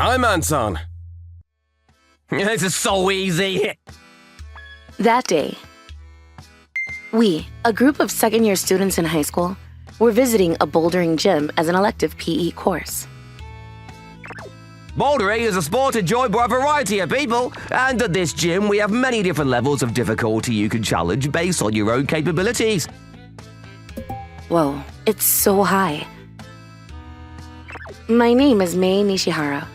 I'm Anton. This is so easy. That day, we, a group of second-year students in high school, were visiting a bouldering gym as an elective PE course. Bouldering is a sport enjoyed by a variety of people, and at this gym we have many different levels of difficulty you can challenge based on your own capabilities. Whoa, it's so high. My name is Mei Nishihara,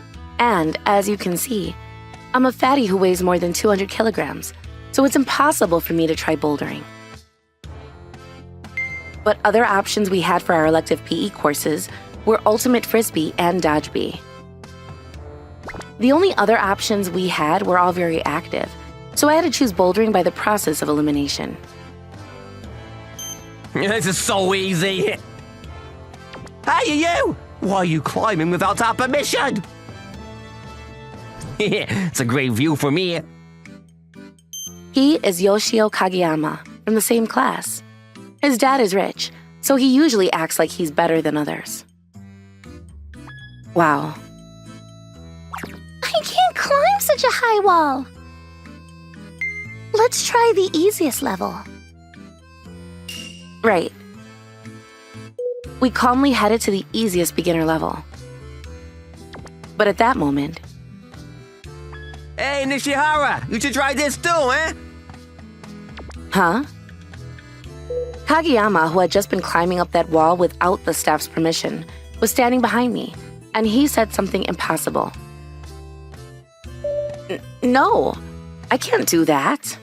and as you can see, I'm a fatty who weighs more than 200 kilograms, so it's impossible for me to try bouldering. But other options we had for our elective PE courses were ultimate frisbee and dodgeball. The only other options we had were all very active, so I had to choose bouldering by the process of elimination. This is so easy. Hey, you! Why are you climbing without our permission? It's a great view for me. He is Yoshio Kageyama from the same class. His dad is rich, so he usually acts like he's better than others. Wow. I can't climb such a high wall. Let's try the easiest level. Right. We calmly headed to the easiest beginner level. But at that moment... Hey, Nishihara, you should try this too, eh? Huh? Kageyama, who had just been climbing up that wall without the staff's permission, was standing behind me, and he said something impossible. No, I can't do that.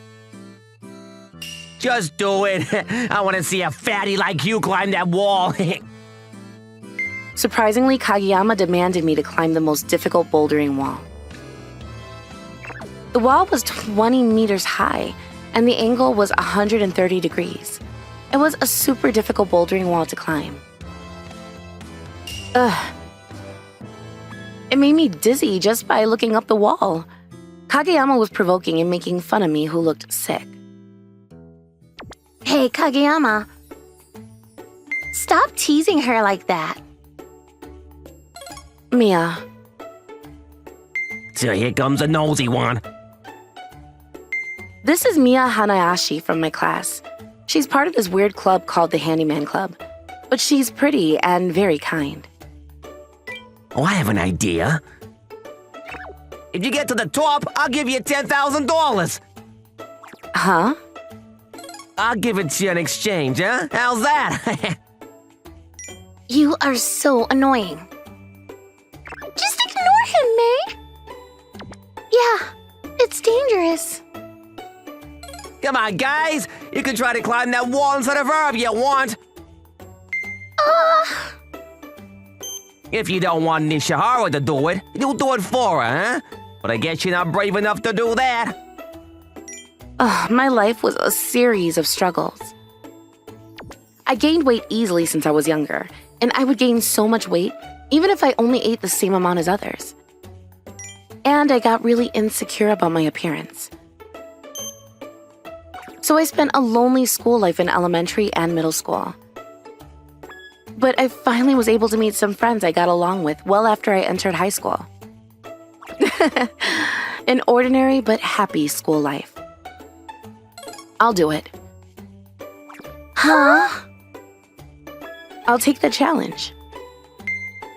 Just do it. I want to see a fatty like you climb that wall. Surprisingly, Kageyama demanded me to climb the most difficult bouldering wall. The wall was 20 meters high, and the angle was 130 degrees. It was a super difficult bouldering wall to climb. Ugh. It made me dizzy just by looking up the wall. Kageyama was provoking and making fun of me who looked sick. Hey, Kageyama. Stop teasing her like that. Mia. So here comes a nosy one. This is Mia Hanayashi from my class. She's part of this weird club called the Handyman Club, but she's pretty and very kind. Oh, I have an idea. If you get to the top, I'll give you $10,000. Huh? I'll give it to you in exchange, huh? How's that? You are so annoying. Just ignore him, May. Yeah, it's dangerous. Come on, guys. You can try to climb that wall instead of her if you want. If you don't want Nishihara to do it, you'll do it for her, huh? But I guess you're not brave enough to do that. My life was a series of struggles. I gained weight easily since I was younger, and I would gain so much weight even if I only ate the same amount as others. And I got really insecure about my appearance. So I spent a lonely school life in elementary and middle school. But I finally was able to meet some friends I got along with well after I entered high school. An ordinary but happy school life. I'll do it. Huh? I'll take the challenge.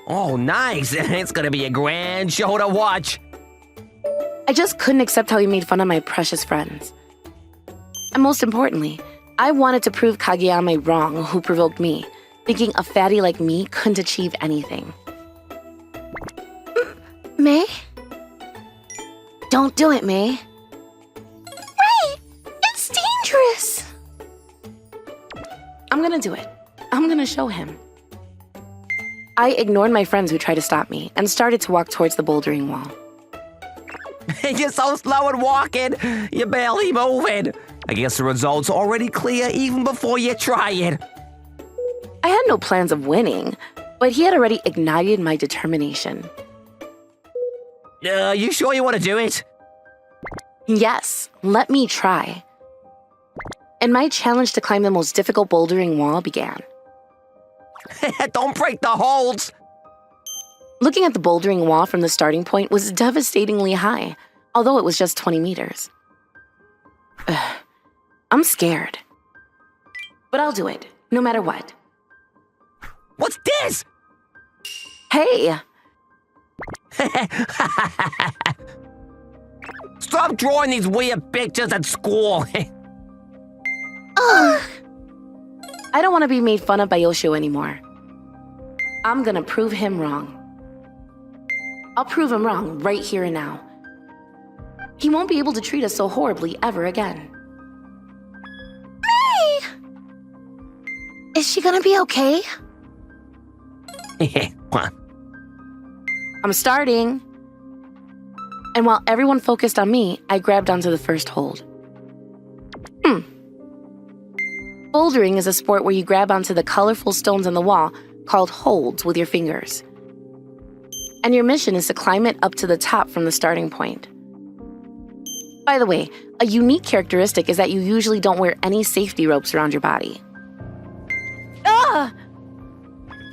Oh, nice. It's gonna be a grand show to watch. I just couldn't accept how he made fun of my precious friends. And most importantly, I wanted to prove Kageyama wrong, who provoked me, thinking a fatty like me couldn't achieve anything. May? Don't do it, May. Wait! It's dangerous! I'm gonna do it. I'm gonna show him. I ignored my friends who tried to stop me and started to walk towards the bouldering wall. You're so slow at walking. You're barely moving. I guess the result's already clear even before you try it. I had no plans of winning, but he had already ignited my determination. You sure you want to do it? Yes, let me try. And my challenge to climb the most difficult bouldering wall began. Don't break the holds. Looking at the bouldering wall from the starting point was devastatingly high, although it was just 20 meters. Ugh, I'm scared. But I'll do it, no matter what. What's this? Hey! Stop drawing these weird pictures at school. Ugh. I don't want to be made fun of by Yoshio anymore. I'm gonna prove him wrong. I'll prove him wrong right here and now. He won't be able to treat us so horribly ever again. Is she gonna be okay? What? I'm starting. And while everyone focused on me, I grabbed onto the first hold. Bouldering is a sport where you grab onto the colorful stones on the wall called holds with your fingers. And your mission is to climb it up to the top from the starting point. By the way, a unique characteristic is that you usually don't wear any safety ropes around your body. Ah!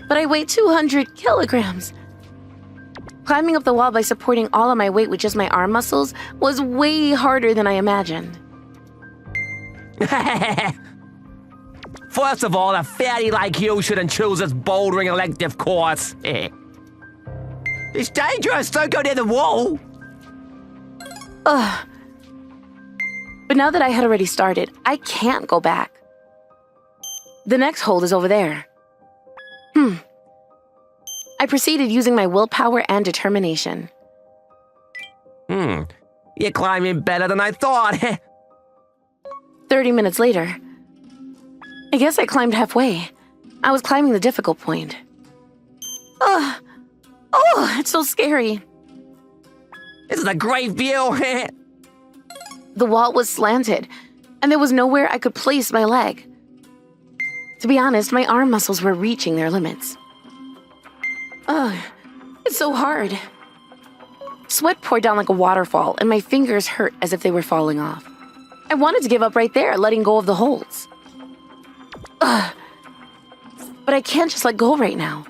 But I weigh 200 kilograms. Climbing up the wall by supporting all of my weight with just my arm muscles was way harder than I imagined. First of all, a fatty like you shouldn't choose this bouldering elective course. It's dangerous, don't go near the wall. Ugh. But now that I had already started, I can't go back. The next hold is over there. I proceeded using my willpower and determination. You're climbing better than I thought. 30 minutes later, I guess I climbed halfway. I was climbing the difficult point. Ugh. Oh, it's so scary. This is a great view. The wall was slanted, and there was nowhere I could place my leg. To be honest, my arm muscles were reaching their limits. Ugh, it's so hard. Sweat poured down like a waterfall, and my fingers hurt as if they were falling off. I wanted to give up right there, letting go of the holds. Ugh. But I can't just let go right now.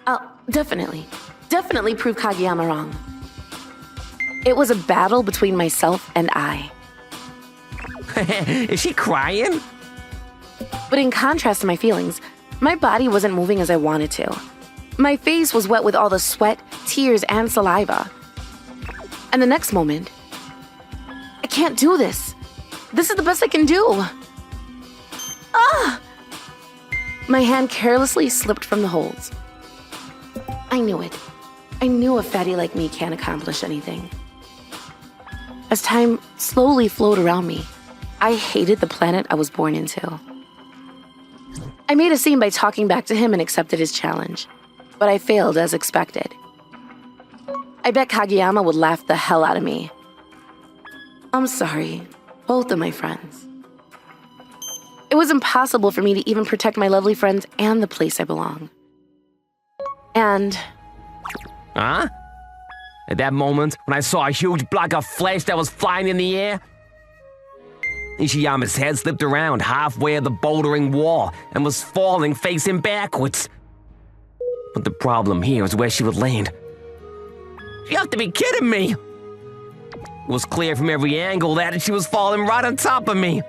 I'll definitely prove Kageyama wrong. It was a battle between myself and I. Is she crying? But in contrast to my feelings, my body wasn't moving as I wanted to. My face was wet with all the sweat, tears, and saliva. And the next moment, I can't do this. This is the best I can do. Ah! My hand carelessly slipped from the holds. I knew it. I knew a fatty like me can't accomplish anything. As time slowly flowed around me, I hated the planet I was born into. I made a scene by talking back to him and accepted his challenge, but I failed as expected. I bet Kageyama would laugh the hell out of me. I'm sorry, both of my friends. It was impossible for me to even protect my lovely friends and the place I belong. And... Huh? At that moment, when I saw a huge block of flesh that was flying in the air, Ishiyama's head slipped around halfway of the bouldering wall and was falling facing backwards. But the problem here is where she would land. You have to be kidding me! It was clear from every angle that she was falling right on top of me.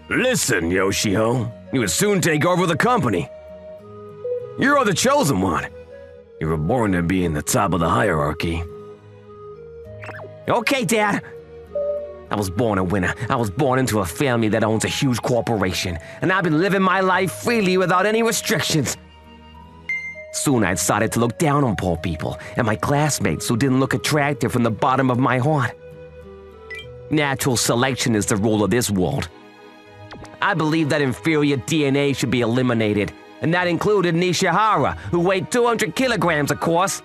Listen, Yoshio, you would soon take over the company. You are the chosen one. You were born to be in the top of the hierarchy. Okay, Dad. I was born a winner. I was born into a family that owns a huge corporation, and I've been living my life freely without any restrictions. Soon I decided to look down on poor people and my classmates who didn't look attractive from the bottom of my heart. Natural selection is the rule of this world. I believe that inferior DNA should be eliminated, and that included Nishihara, who weighed 200 kilograms, of course.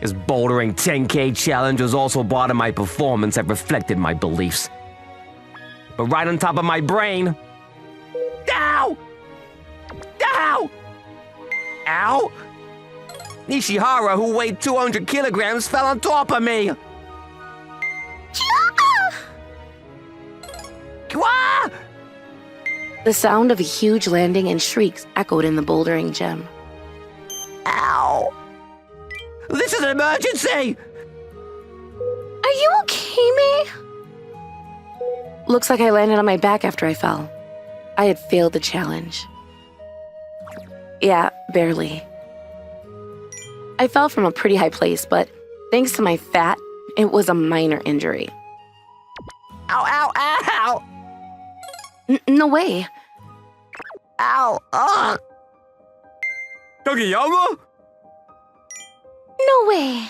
His bouldering 10K challenge was also part of my performance that reflected my beliefs. But right on top of my brain... Ow! Ow! Ow! Nishihara, who weighed 200 kilograms, fell on top of me! Wah! The sound of a huge landing and shrieks echoed in the bouldering gym. an emergency! Are you okay, May? Looks like I landed on my back after I fell. I had failed the challenge. Yeah, barely. I fell from a pretty high place, but thanks to my fat, it was a minor injury. Ow, ow, ow! No way. Ow, ugh! Kageyama? No way.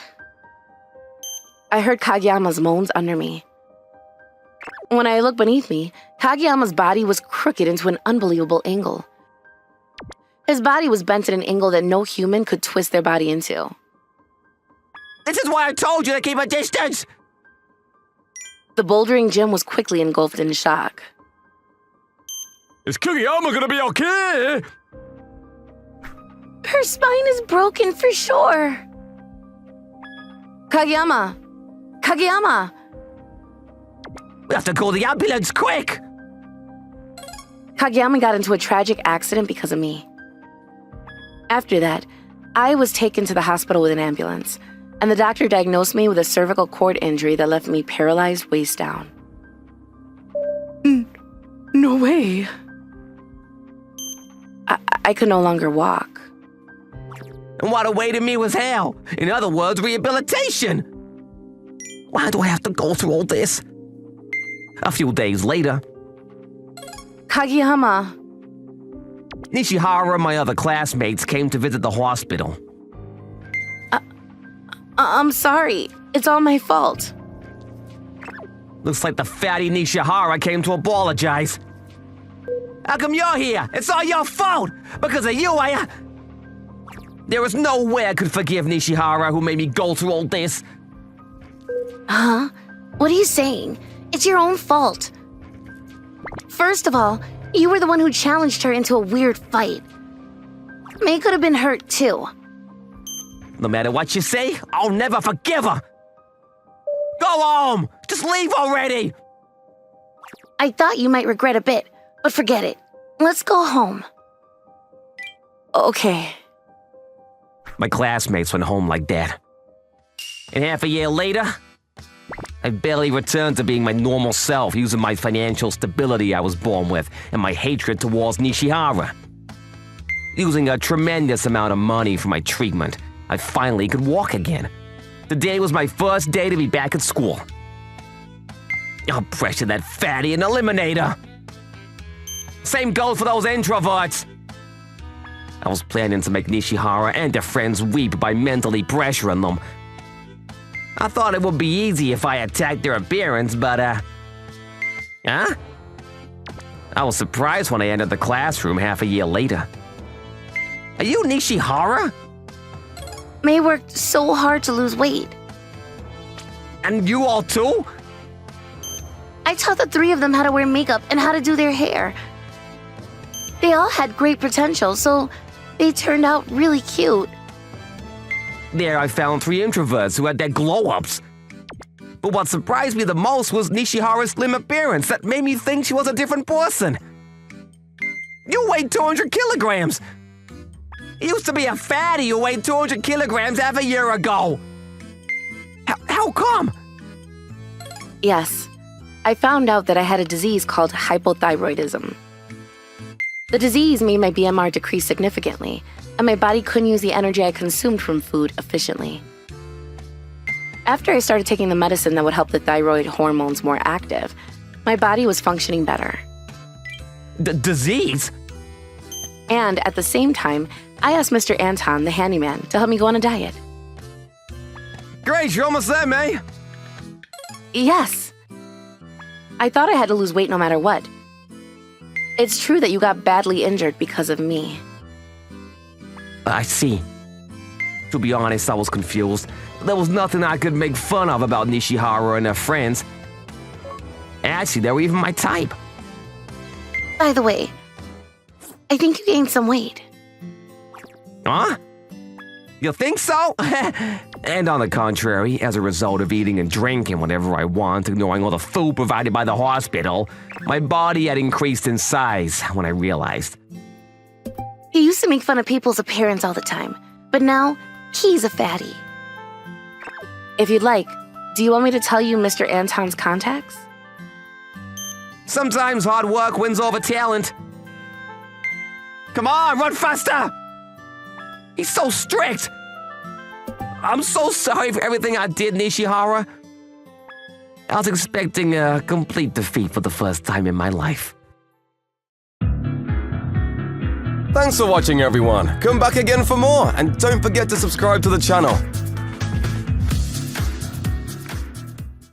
I heard Kageyama's moans under me. When I looked beneath me, Kageyama's body was crooked into an unbelievable angle. His body was bent at an angle that no human could twist their body into. This is why I told you to keep a distance! The bouldering gym was quickly engulfed in shock. Is Kageyama gonna be okay? Her spine is broken for sure. Kageyama! Kageyama! We have to call the ambulance, quick! Kageyama got into a tragic accident because of me. After that, I was taken to the hospital with an ambulance, and the doctor diagnosed me with a cervical cord injury that left me paralyzed waist down. No way. I could no longer walk. And what awaited me was hell. In other words, rehabilitation. Why do I have to go through all this? A few days later, Kageyama! Nishihara and my other classmates came to visit the hospital. I'm sorry. It's all my fault. Looks like the fatty Nishihara came to apologize. How come you're here? It's all your fault! Because of you, There was no way I could forgive Nishihara who made me go through all this. Huh? What are you saying? It's your own fault. First of all, you were the one who challenged her into a weird fight. May could have been hurt too. No matter what you say, I'll never forgive her. Go home! Just leave already! I thought you might regret a bit, but forget it. Let's go home. Okay. My classmates went home like that. And half a year later, I barely returned to being my normal self using my financial stability I was born with and my hatred towards Nishihara. Using a tremendous amount of money for my treatment, I finally could walk again. Today was my first day to be back at school. I'll pressure that fatty and eliminate her. Same goes for those introverts. I was planning to make Nishihara and her friends weep by mentally pressuring them. I thought it would be easy if I attacked their appearance, but, Huh? I was surprised when I entered the classroom half a year later. Are you Nishihara? May worked so hard to lose weight. And you all too? I taught the three of them how to wear makeup and how to do their hair. They all had great potential, so they turned out really cute. There I found 3 introverts who had their glow-ups. But what surprised me the most was Nishihara's slim appearance that made me think she was a different person. You weighed 200 kilograms! You used to be a fatty who weighed 200 kilograms half a year ago! How come? Yes. I found out that I had a disease called hypothyroidism. The disease made my BMR decrease significantly, and my body couldn't use the energy I consumed from food efficiently. After I started taking the medicine that would help the thyroid hormones more active, my body was functioning better. Disease? And at the same time, I asked Mr. Anton, the handyman, to help me go on a diet. Great, you're almost there, May. Yes. I thought I had to lose weight no matter what. It's true that you got badly injured because of me. I see. To be honest, I was confused. There was nothing I could make fun of about Nishihara and her friends. Actually, they were even my type. By the way, I think you gained some weight. Huh? You think so? And on the contrary, as a result of eating and drinking whenever I want, ignoring all the food provided by the hospital, my body had increased in size when I realized. He used to make fun of people's appearance all the time, but now he's a fatty. If you'd like, do you want me to tell you Mr. Anton's contacts? Sometimes hard work wins over talent. Come on, run faster! He's so strict! I'm so sorry for everything I did, Nishihara. I was expecting a complete defeat for the first time in my life. Thanks for watching, everyone. Come back again for more, and don't forget to subscribe to the channel.